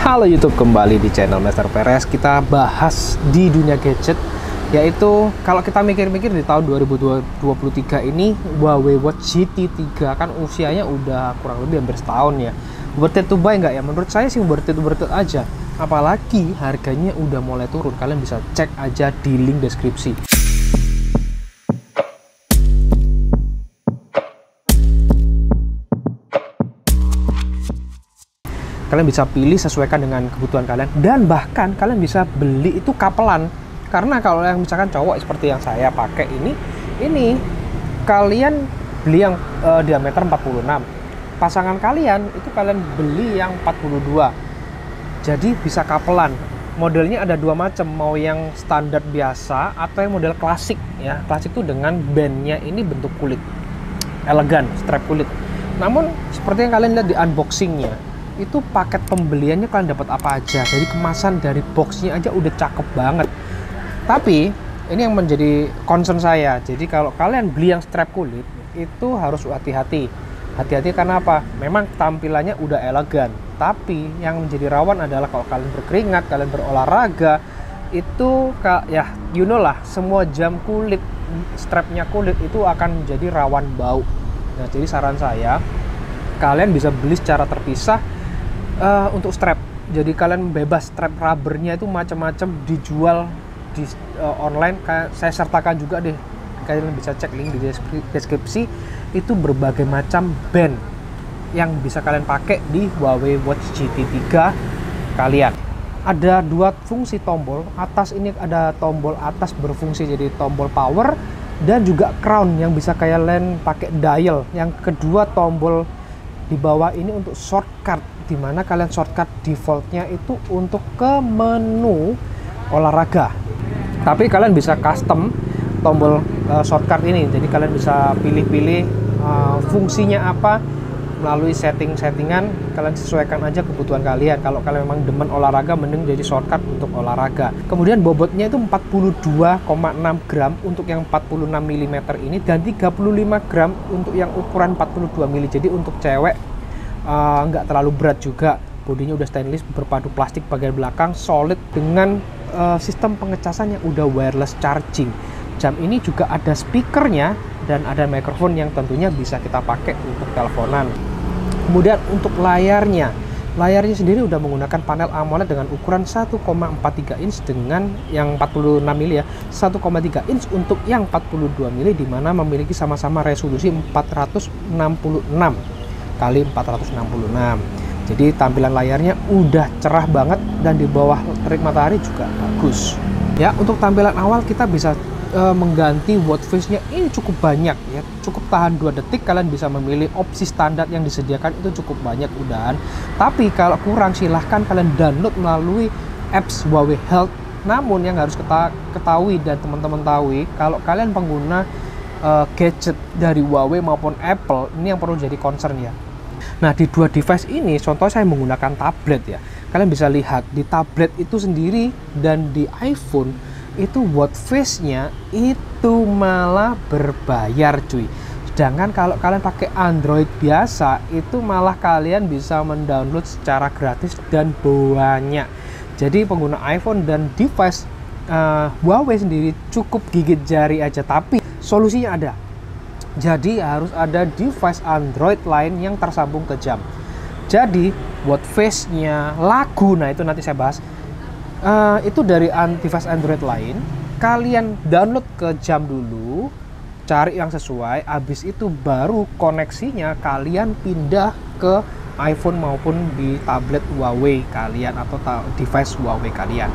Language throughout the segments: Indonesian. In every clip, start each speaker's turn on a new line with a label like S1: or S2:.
S1: Halo YouTube, kembali di channel Master Perez. Kita bahas di dunia gadget, yaitu kalau kita mikir-mikir di tahun 2023 ini Huawei Watch GT 3 kan usianya udah kurang lebih hampir setahun ya. Worth it to buy nggak ya? Menurut saya sih worth it aja. Apalagi harganya udah mulai turun. Kalian bisa cek aja di link deskripsi. Kalian bisa pilih sesuaikan dengan kebutuhan kalian, dan bahkan kalian bisa beli itu kapelan. Karena kalau yang misalkan cowok seperti yang saya pakai ini kalian beli yang diameter 46, pasangan kalian itu kalian beli yang 42, jadi bisa kapelan. Modelnya ada dua macam, mau yang standar biasa atau yang model klasik ya. Klasik itu dengan bandnya ini bentuk kulit elegan, strap kulit. Namun seperti yang kalian lihat di unboxingnya, itu paket pembeliannya kalian dapat apa aja. Jadi kemasan dari boxnya aja udah cakep banget. Tapi ini yang menjadi concern saya. Jadi kalau kalian beli yang strap kulit itu harus hati-hati. Hati-hati karena apa? Memang tampilannya udah elegan, tapi yang menjadi rawan adalah kalau kalian berkeringat, kalian berolahraga, itu ya you know lah, semua jam kulit, strapnya kulit itu akan menjadi rawan bau. Nah, jadi saran saya, kalian bisa beli secara terpisah untuk strap. Jadi kalian bebas, strap rubbernya itu macam-macam dijual di online. Saya sertakan juga deh, kalian bisa cek link di deskripsi. Itu berbagai macam band yang bisa kalian pakai di Huawei Watch GT 3 kalian. Ada dua fungsi tombol atas, ini ada tombol atas berfungsi jadi tombol power, dan juga crown yang bisa kalian pakai dial. Yang kedua tombol di bawah ini untuk shortcut, dimana kalian shortcut defaultnya itu untuk ke menu olahraga. Tapi kalian bisa custom tombol shortcut ini, jadi kalian bisa pilih-pilih fungsinya apa melalui settingan. Kalian sesuaikan aja kebutuhan kalian. Kalau kalian memang demen olahraga, mending jadi shortcut untuk olahraga. Kemudian bobotnya itu 42,6 gram untuk yang 46 mm ini, dan 35 gram untuk yang ukuran 42 mm. Jadi untuk cewek nggak terlalu berat juga. Bodinya udah stainless berpadu plastik bagian belakang, solid dengan sistem pengecasan yang udah wireless charging. Jam ini juga ada speakernya dan ada mikrofon yang tentunya bisa kita pakai untuk teleponan. Kemudian untuk layarnya sendiri udah menggunakan panel AMOLED dengan ukuran 1,43 inch dengan yang 46 mm ya, 1,3 inch untuk yang 42 mm, dimana memiliki sama-sama resolusi 466 kali 466. Jadi tampilan layarnya udah cerah banget, dan di bawah terik matahari juga bagus. Ya, untuk tampilan awal kita bisa mengganti watch face-nya ini cukup banyak ya, cukup tahan 2 detik. Kalian bisa memilih opsi standar yang disediakan, itu cukup banyak udahan. Tapi kalau kurang, silahkan kalian download melalui apps Huawei Health. Namun yang harus kita ketahui dan teman-teman tahu, kalau kalian pengguna gadget dari Huawei maupun Apple, ini yang perlu jadi concern ya. Nah, di dua device ini, contoh saya menggunakan tablet ya, kalian bisa lihat di tablet itu sendiri dan di iPhone itu watch face-nya itu malah berbayar cuy. Sedangkan kalau kalian pakai Android biasa, itu malah kalian bisa mendownload secara gratis dan banyak. Jadi pengguna iPhone dan device Huawei sendiri cukup gigit jari aja, tapi solusinya ada. Jadi harus ada device Android lain yang tersambung ke jam. Jadi watch face-nya lagu, nah itu nanti saya bahas. Itu dari device Android lain, kalian download ke jam dulu, cari yang sesuai, habis itu baru koneksinya kalian pindah ke iPhone maupun di tablet Huawei kalian atau device Huawei kalian.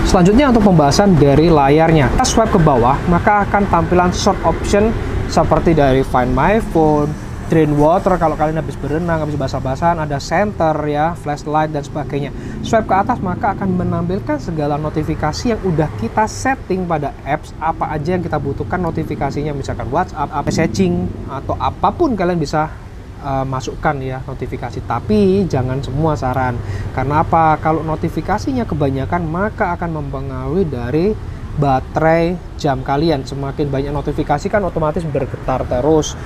S1: Selanjutnya untuk pembahasan dari layarnya, kita swipe ke bawah maka akan tampilan short option seperti dari Find My Phone, drain water kalau kalian habis berenang, habis basah-basahan, ada center ya, flashlight dan sebagainya. Swipe ke atas maka akan menampilkan segala notifikasi yang udah kita setting pada apps, apa aja yang kita butuhkan notifikasinya, misalkan WhatsApp, messaging, atau apapun kalian bisa masukkan ya notifikasi. Tapi jangan semua, saran. Karena apa? Kalau notifikasinya kebanyakan maka akan mempengaruhi dari baterai jam kalian. Semakin banyak notifikasi kan otomatis bergetar terus.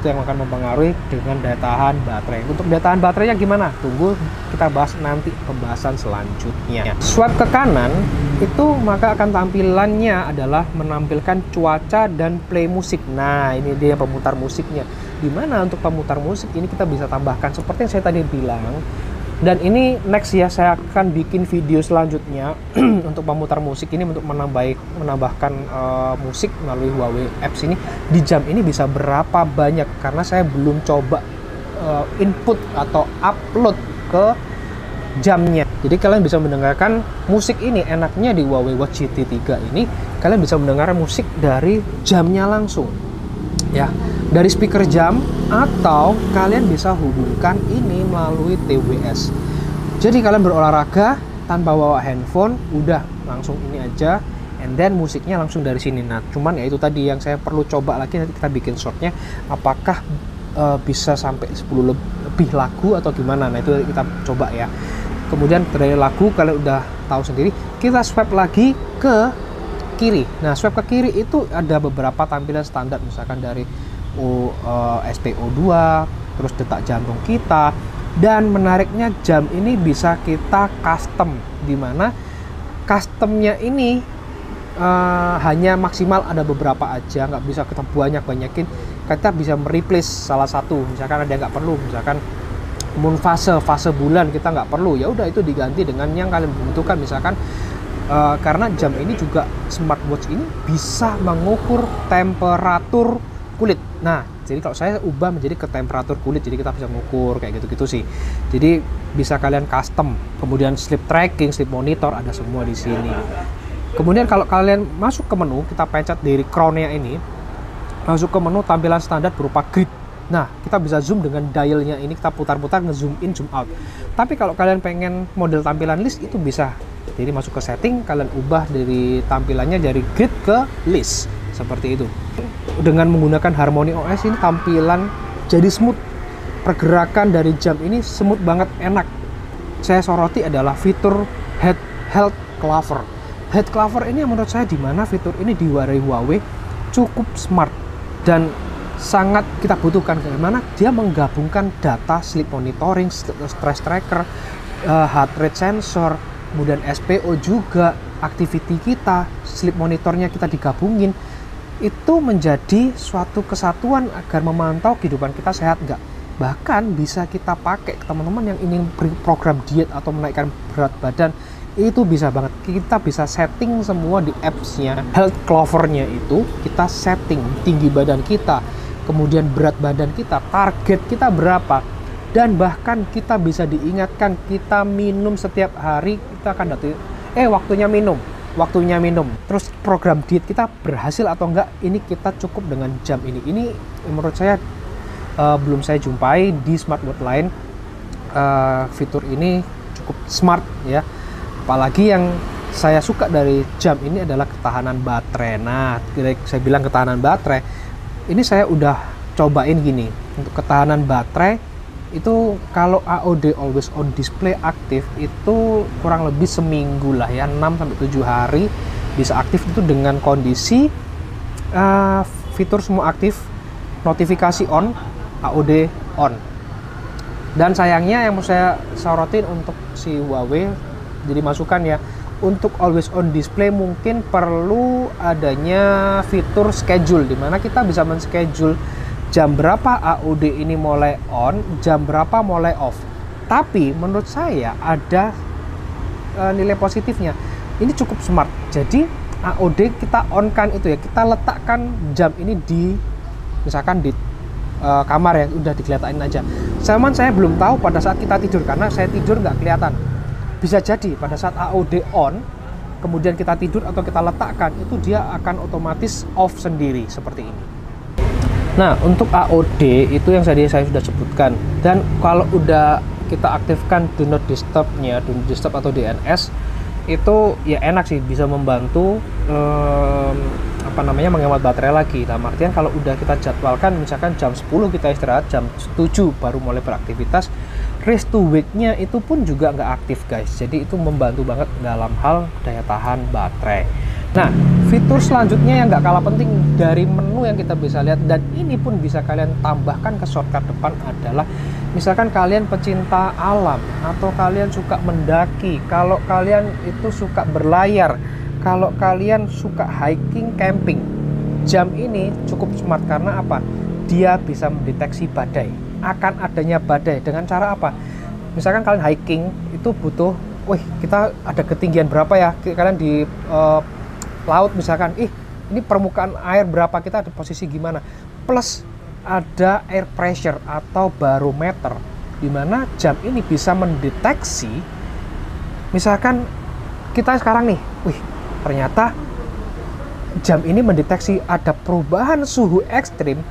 S1: itu yang akan mempengaruhi dengan daya tahan baterai. Untuk daya tahan baterainya gimana? Tunggu kita bahas nanti pembahasan selanjutnya. Swipe ke kanan itu maka akan tampilannya adalah menampilkan cuaca dan play musik. Nah, ini dia pemutar musiknya. Dimana untuk pemutar musik ini kita bisa tambahkan seperti yang saya tadi bilang. Dan ini next ya, saya akan bikin video selanjutnya untuk pemutar musik ini, untuk menambahkan musik melalui Huawei Apps ini. Di jam ini bisa berapa banyak, karena saya belum coba input atau upload ke jamnya. Jadi kalian bisa mendengarkan musik ini. Enaknya di Huawei Watch GT 3 ini kalian bisa mendengarkan musik dari jamnya langsung ya, dari speaker jam, atau kalian bisa hubungkan ini melalui TWS. Jadi kalian berolahraga tanpa bawa handphone, udah langsung ini aja, and then musiknya langsung dari sini. Nah, cuman ya itu tadi yang saya perlu coba lagi, nanti kita bikin shortnya apakah bisa sampai 10 lebih lagu atau gimana. Nah, itu kita coba ya. Kemudian dari lagu kalian udah tahu sendiri, kita swipe lagi ke kiri. Nah, swipe ke kiri itu ada beberapa tampilan standar, misalkan dari SPO2, terus detak jantung kita, dan menariknya jam ini bisa kita custom, dimana customnya ini hanya maksimal ada beberapa aja, nggak bisa kita banyakin. Kita bisa mereplace salah satu, misalkan ada yang nggak perlu, misalkan moon fase bulan kita nggak perlu, ya udah itu diganti dengan yang kalian butuhkan. Misalkan karena jam ini juga, smartwatch ini bisa mengukur temperatur kulit. Nah, jadi kalau saya ubah menjadi ke temperatur kulit, jadi kita bisa mengukur kayak gitu-gitu sih. Jadi bisa kalian custom. Kemudian sleep tracking, sleep monitor ada semua di sini. Kemudian kalau kalian masuk ke menu, kita pencet dari crown-nya ini, masuk ke menu tampilan standar berupa grid. Nah, kita bisa zoom dengan dialnya ini, kita putar-putar, nge-zoom in, zoom out. Tapi kalau kalian pengen model tampilan list, itu bisa. Jadi masuk ke setting, kalian ubah dari tampilannya dari grid ke list, seperti itu. Dengan menggunakan Harmony OS ini tampilan jadi smooth. Pergerakan dari jam ini smooth banget, enak. Saya soroti adalah fitur Health Clover. Health Clover ini menurut saya, dimana fitur ini di Huawei cukup smart dan sangat kita butuhkan, karena dia menggabungkan data sleep monitoring, stress tracker, heart rate sensor, kemudian SPO juga, activity kita, sleep monitornya kita digabungin. Itu menjadi suatu kesatuan agar memantau kehidupan kita sehat enggak. Bahkan bisa kita pakai teman-teman yang ingin program diet atau menaikkan berat badan, itu bisa banget. Kita bisa setting semua di apps-nya. Health Clover-nya itu kita setting tinggi badan kita, kemudian berat badan kita, target kita berapa, dan bahkan kita bisa diingatkan kita minum setiap hari, kita akan waktunya minum. Terus program diet kita berhasil atau enggak, ini kita cukup dengan jam ini. Ini menurut saya belum saya jumpai di smartwatch lain. Fitur ini cukup smart ya. Apalagi yang saya suka dari jam ini adalah ketahanan baterai. Nah, saya bilang ketahanan baterai, ini saya udah cobain gini. Untuk ketahanan baterai itu kalau AOD always on display aktif itu kurang lebih seminggu lah ya, 6-7 hari bisa aktif, itu dengan kondisi fitur semua aktif, notifikasi on, AOD on. Dan sayangnya yang mau saya sorotin untuk si Huawei, jadi masukan ya, untuk always on display mungkin perlu adanya fitur schedule, dimana kita bisa men-schedule jam berapa AOD ini mulai on, jam berapa mulai off. Tapi menurut saya ada nilai positifnya. Ini cukup smart. Jadi AOD kita on kan itu ya, kita letakkan jam ini di, misalkan di kamar ya, udah dikelihatan aja. Zaman saya belum tahu pada saat kita tidur, karena saya tidur nggak kelihatan. Bisa jadi pada saat AOD on, kemudian kita tidur atau kita letakkan, itu dia akan otomatis off sendiri seperti ini. Nah, untuk AOD itu yang saya sudah sebutkan. Dan kalau udah kita aktifkan do not disturb-nya, do not disturb atau DNS, itu ya enak sih, bisa membantu menghemat baterai lagi. Nah, artian kalau udah kita jadwalkan, misalkan jam 10 kita istirahat, jam 7 baru mulai beraktivitas, rest to wake-nya itu pun juga nggak aktif guys. Jadi itu membantu banget dalam hal daya tahan baterai. Nah, fitur selanjutnya yang nggak kalah penting dari menu yang kita bisa lihat, dan ini pun bisa kalian tambahkan ke shortcut depan adalah misalkan kalian pecinta alam atau kalian suka mendaki, kalau kalian itu suka berlayar, kalau kalian suka hiking, camping, jam ini cukup smart karena apa? Dia bisa mendeteksi badai, akan adanya badai dengan cara apa? Misalkan kalian hiking itu butuh, wih kita ada ketinggian berapa ya? Kalian di laut misalkan, ini permukaan air berapa, kita ada posisi gimana, plus ada air pressure atau barometer, dimana jam ini bisa mendeteksi misalkan kita sekarang nih, ternyata jam ini mendeteksi ada perubahan suhu ekstrim,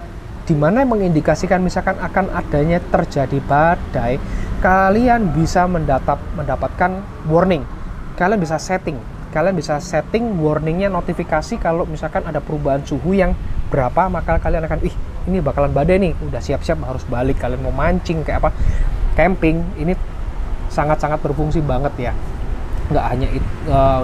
S1: dimana mengindikasikan misalkan akan adanya terjadi badai, kalian bisa mendapatkan warning, kalian bisa setting warningnya, notifikasi kalau misalkan ada perubahan suhu yang berapa, maka kalian akan ini bakalan badai nih, udah siap-siap harus balik. Kalian mau mancing kayak apa, camping, ini sangat-sangat berfungsi banget ya, nggak hanya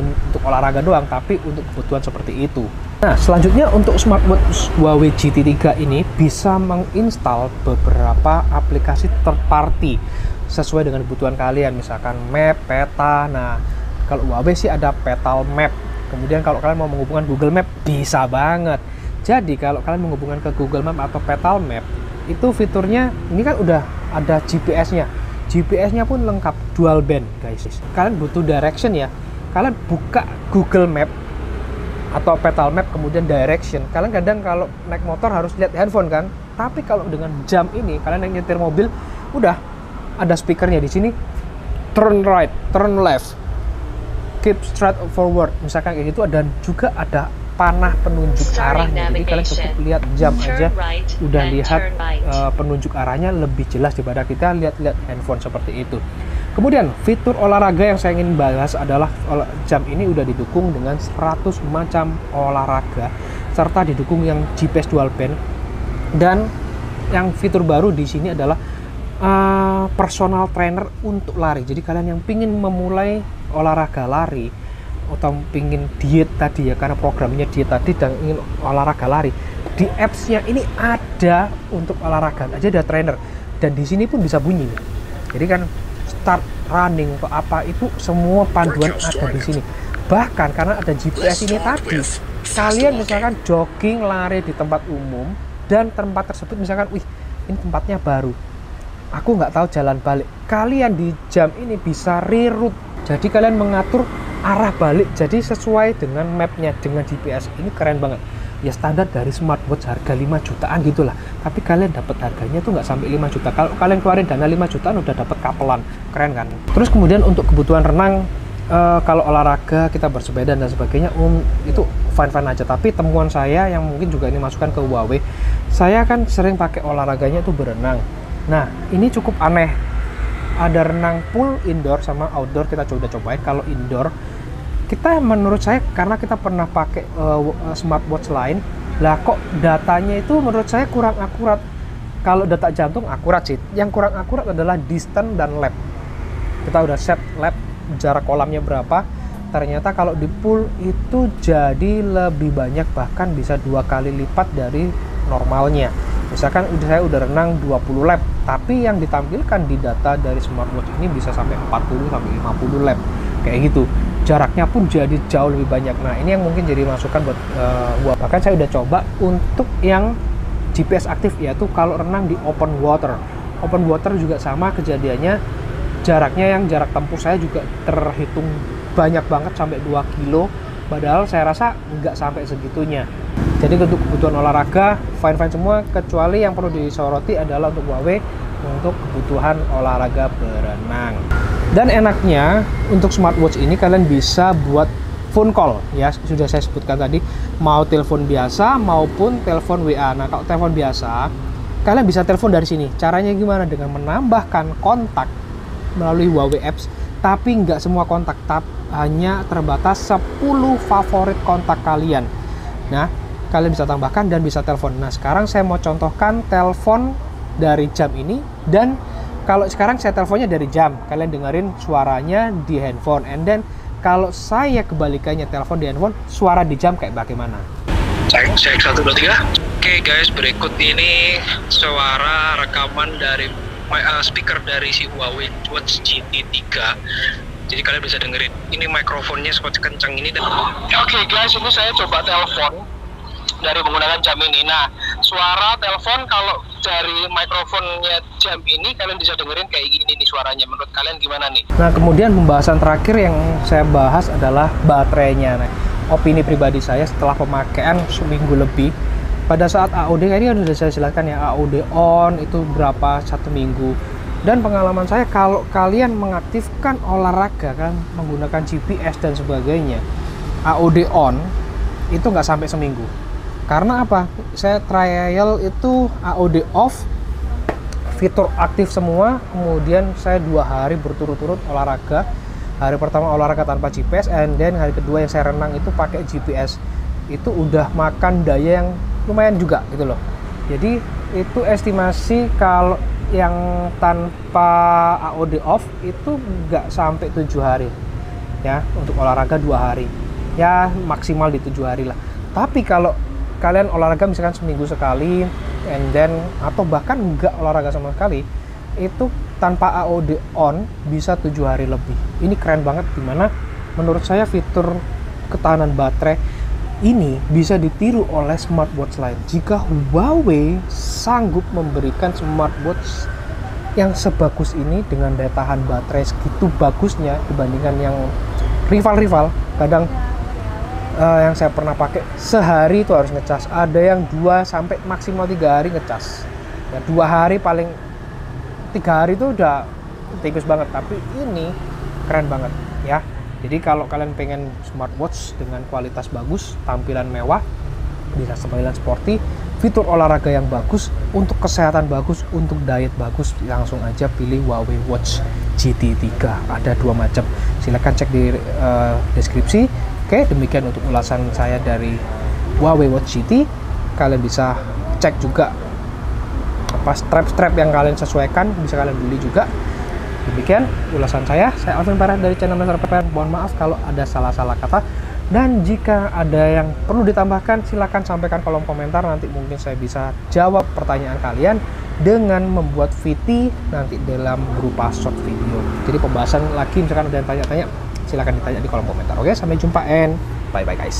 S1: untuk olahraga doang, tapi untuk kebutuhan seperti itu. Nah, selanjutnya untuk smartwatch Huawei GT3 ini bisa menginstal beberapa aplikasi third party sesuai dengan kebutuhan kalian, misalkan map, peta. Nah, kalau Huawei sih ada Petal Map. Kemudian kalau kalian mau menghubungkan Google Map, bisa banget. Jadi kalau kalian menghubungkan ke Google Map atau Petal Map, itu fiturnya ini kan udah ada GPS-nya. GPS-nya pun lengkap, dual band guys. Kalian butuh direction ya, kalian buka Google Map atau Petal Map kemudian direction. Kalian kadang kalau naik motor harus lihat handphone kan, tapi kalau dengan jam ini kalian yang nyetir mobil, udah ada speakernya di sini, turn right, turn left, keep straight forward, misalkan kayak gitu. Dan juga ada panah penunjuk arahnya, jadi kalian cukup lihat jam aja udah lihat penunjuk arahnya lebih jelas daripada kita lihat-lihat handphone seperti itu. Kemudian fitur olahraga yang saya ingin bahas adalah jam ini udah didukung dengan 100 macam olahraga, serta didukung yang GPS dual band. Dan yang fitur baru di sini adalah personal trainer untuk lari. Jadi kalian yang pingin memulai olahraga lari atau pingin diet tadi ya, karena programnya diet tadi dan ingin olahraga lari, di apps-nya ini ada untuk olahraga aja, ada trainer, dan di sini pun bisa bunyi. Jadi kan start running atau apa itu semua panduan ada di sini. Bahkan karena ada GPS ini tadi, kalian misalkan jogging, lari di tempat umum dan tempat tersebut misalkan, ini tempatnya baru, aku nggak tahu jalan balik, kalian di jam ini bisa reroute. Jadi kalian mengatur arah balik jadi sesuai dengan mapnya dengan GPS. Ini keren banget ya, standar dari smartwatch harga 5 jutaan gitulah, tapi kalian dapat harganya tuh nggak sampai 5 juta. Kalau kalian keluarin dana 5 jutaan udah dapat kapelan, keren kan. Terus kemudian untuk kebutuhan renang, kalau olahraga kita bersepeda dan sebagainya, itu fine-fine aja. Tapi temuan saya yang mungkin juga ini masukan ke Huawei, saya kan sering pakai olahraganya tuh berenang. Nah, ini cukup aneh. Ada renang pool indoor sama outdoor, kita cobain. Kalau indoor, kita menurut saya karena kita pernah pakai smartwatch lain, lah kok datanya itu menurut saya kurang akurat. Kalau data jantung akurat sih, yang kurang akurat adalah distance dan lap. Kita udah set lap, jarak kolamnya berapa, ternyata kalau di pool itu jadi lebih banyak, bahkan bisa 2 kali lipat dari normalnya. Misalkan saya udah renang 20 lap, tapi yang ditampilkan di data dari smartwatch ini bisa sampai 40 sampai 50 lap kayak gitu. Jaraknya pun jadi jauh lebih banyak. Nah, ini yang mungkin jadi masukan buat bahkan saya udah coba untuk yang GPS aktif, yaitu kalau renang di open water. Open water juga sama kejadiannya, jaraknya yang jarak tempuh saya juga terhitung banyak banget sampai 2 kilo, padahal saya rasa nggak sampai segitunya. Jadi untuk kebutuhan olahraga fine-fine semua, kecuali yang perlu disoroti adalah untuk Huawei untuk kebutuhan olahraga berenang. Dan enaknya untuk smartwatch ini kalian bisa buat phone call ya, sudah saya sebutkan tadi, mau telepon biasa maupun telepon WA. Nah, kalau telepon biasa kalian bisa telepon dari sini. Caranya gimana? Dengan menambahkan kontak melalui Huawei Apps, tapi nggak semua kontak, hanya terbatas 10 favorit kontak kalian. Nah, kalian bisa tambahkan dan bisa telepon. Nah, sekarang saya mau contohkan telepon dari jam ini, dan kalau sekarang saya teleponnya dari jam, kalian dengerin suaranya di handphone, and then Kalau saya kebalikannya telepon di handphone, suara di jam kayak bagaimana?
S2: Cek 1, 2, 3. Oke guys, berikut ini suara rekaman dari speaker dari si Huawei Watch GT 3. Jadi kalian bisa dengerin. Ini mikrofonnya kencang ini. Oke guys, ini saya coba telepon dari menggunakan jam ini. Nah, suara telepon kalau dari mikrofonnya jam ini kalian bisa dengerin kayak gini nih suaranya. Menurut kalian gimana nih?
S1: Nah, kemudian pembahasan terakhir yang saya bahas adalah baterainya. Nah, opini pribadi saya setelah pemakaian seminggu lebih, pada saat AOD, ini sudah saya jelaskan ya, AOD on itu berapa 1 minggu. Dan pengalaman saya, kalau kalian mengaktifkan olahraga kan menggunakan GPS dan sebagainya, AOD on itu nggak sampai seminggu. Karena apa? Saya trial itu AOD off, fitur aktif semua, kemudian saya 2 hari berturut-turut olahraga. Hari pertama olahraga tanpa GPS, and then hari kedua yang saya renang itu pakai GPS. Itu udah makan daya yang lumayan juga gitu loh. Jadi itu estimasi kalau yang tanpa AOD off itu nggak sampai 7 hari ya, untuk olahraga 2 hari ya, maksimal di 7 hari lah. Tapi kalau kalian olahraga misalkan seminggu sekali, and then atau bahkan nggak olahraga sama sekali, itu tanpa AOD on bisa 7 hari lebih. Ini keren banget, dimana menurut saya fitur ketahanan baterai ini bisa ditiru oleh smartwatch lain. Jika Huawei sanggup memberikan smartwatch yang sebagus ini dengan daya tahan baterai segitu bagusnya dibandingkan yang rival-rival, kadang yang saya pernah pakai sehari itu harus ngecas, ada yang 2 sampai maksimal 3 hari ngecas ya, 2 hari paling, 3 hari itu udah tipis banget. Tapi ini keren banget ya. Jadi kalau kalian pengen smartwatch dengan kualitas bagus, tampilan mewah, bisa tampilan sporty, fitur olahraga yang bagus, untuk kesehatan bagus, untuk diet bagus, langsung aja pilih Huawei Watch GT 3. Ada 2 macam, silahkan cek di deskripsi. Oke, demikian untuk ulasan saya dari Huawei Watch GT. Kalian bisa cek juga apa strap-strap yang kalian sesuaikan, bisa kalian beli juga. Demikian ulasan saya Alvin Parah dari channel Master PPN. Mohon maaf kalau ada salah-salah kata, dan jika ada yang perlu ditambahkan silahkan sampaikan kolom komentar, nanti mungkin saya bisa jawab pertanyaan kalian dengan membuat VT nanti dalam berupa short video. Jadi pembahasan lagi misalkan ada yang tanya-tanya, silahkan ditanya di kolom komentar. Oke, sampai jumpa and bye bye guys.